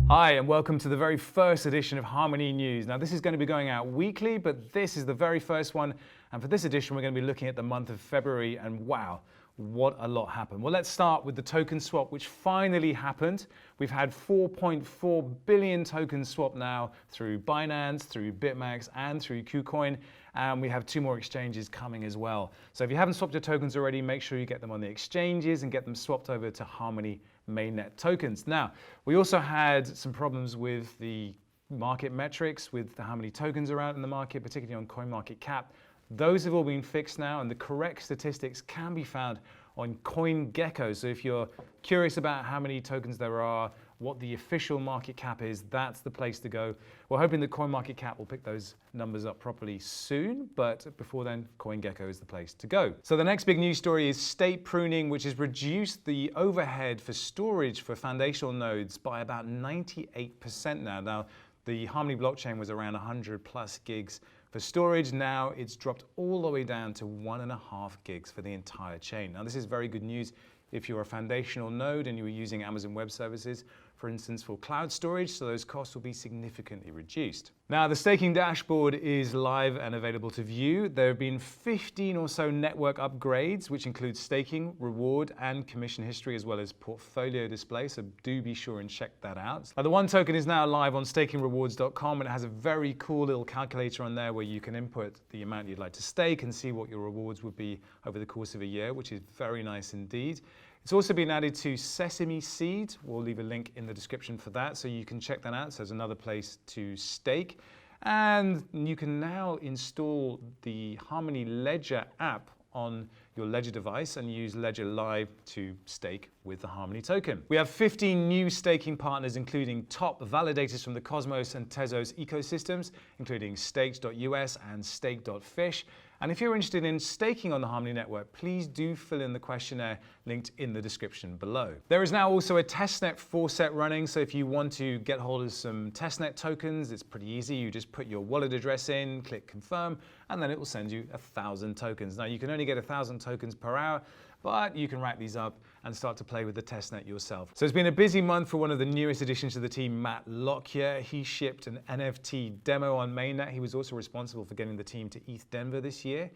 Hi, and welcome to the very first edition of Harmony News. Now, this is going to be going out weekly, but this is the very first one. And for this edition, we're going to be looking at the month of February, and wow, what a lot happened. Well, let's start with the token swap, which finally happened. We've had 4.4 billion tokens swapped now through Binance, through BitMax, and through KuCoin. And we have 2 more exchanges coming as well. So if you haven't swapped your tokens already, make sure you get them on the exchanges and get them swapped over to Harmony mainnet tokens. Now, we also had some problems with the market metrics, with how many tokens are out in the market, particularly on CoinMarketcap. Those have all been fixed now, and the correct statistics can be found on CoinGecko. So if you're curious about how many tokens there are, what the official market cap is, that's the place to go. We're hoping that CoinMarketcap will pick those numbers up properly soon, but before then, CoinGecko is the place to go. So the next big news story is state pruning, which has reduced the overhead for storage for foundational nodes by about 98% now. Now, the Harmony blockchain was around 100 plus gigs for storage. Now it's dropped all the way down to 1.5 gigs for the entire chain. Now, this is very good news if you're a foundational node and you were using Amazon Web Services, for instance, for cloud storage, so those costs will be significantly reduced. Now, the staking dashboard is live and available to view. There have been 15 or so network upgrades, which include staking, reward, and commission history, as well as portfolio display, so do be sure and check that out. Now, the one token is now live on stakingrewards.com, and it has a very cool little calculator on there where you can input the amount you'd like to stake and see what your rewards would be over the course of a year, which is very nice indeed. It's also been added to Sesame Seed. We'll leave a link in the description for that, so you can check that out. So there's another place to stake. And you can now install the Harmony Ledger app on your Ledger device and use Ledger Live to stake with the Harmony token. We have 15 new staking partners, including top validators from the Cosmos and Tezos ecosystems, including Stake.us and Stake.fish. And if you're interested in staking on the Harmony network, please do fill in the questionnaire linked in the description below. There is now also a Testnet Faucet running, so if you want to get hold of some Testnet tokens, it's pretty easy. You just put your wallet address in, click confirm, and then it will send you 1,000 tokens. Now, you can only get 1,000 tokens per hour, but you can rack these up and start to play with the testnet yourself. So it's been a busy month for one of the newest additions to the team, Matt Lockyer. He shipped an NFT demo on mainnet. He was also responsible for getting the team to ETH Denver this year.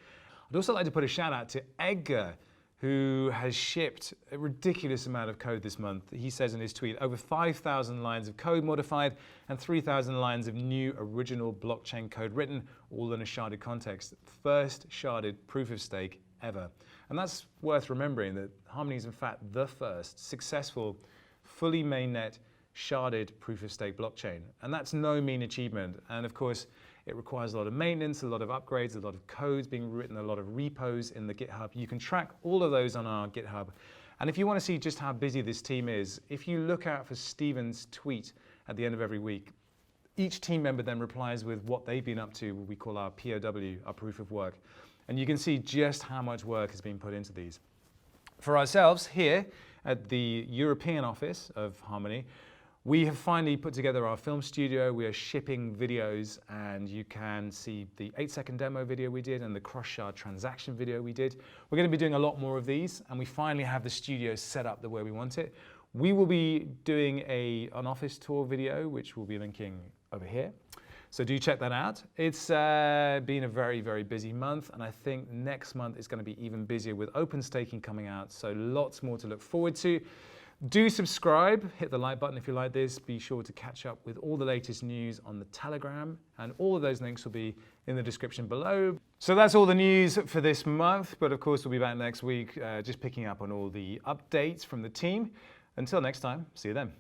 I'd also like to put a shout out to Edgar, who has shipped a ridiculous amount of code this month. He says in his tweet, over 5,000 lines of code modified and 3,000 lines of new original blockchain code written, all in a sharded context. First sharded proof of stake ever. And that's worth remembering, that Harmony is in fact the first successful, fully mainnet, sharded proof of stake blockchain. And that's no mean achievement. And of course, it requires a lot of maintenance, a lot of upgrades, a lot of codes being written, a lot of repos in the GitHub. You can track all of those on our GitHub. And if you want to see just how busy this team is, if you look out for Steven's tweet at the end of every week, each team member then replies with what they've been up to, what we call our POW, our proof of work. And you can see just how much work has been put into these. For ourselves here at the European office of Harmony, we have finally put together our film studio. We are shipping videos, and you can see the 8-second demo video we did and the cross-shard transaction video we did. We're going to be doing a lot more of these, and we finally have the studio set up the way we want it. We will be doing an office tour video, which we'll be linking over here. So do check that out. It's been a very, very busy month, and I think next month is going to be even busier with open staking coming out, so lots more to look forward to. Do subscribe, hit the like button if you like this. Be sure to catch up with all the latest news on the Telegram, and all of those links will be in the description below. So that's all the news for this month, but of course we'll be back next week just picking up on all the updates from the team. Until next time, see you then.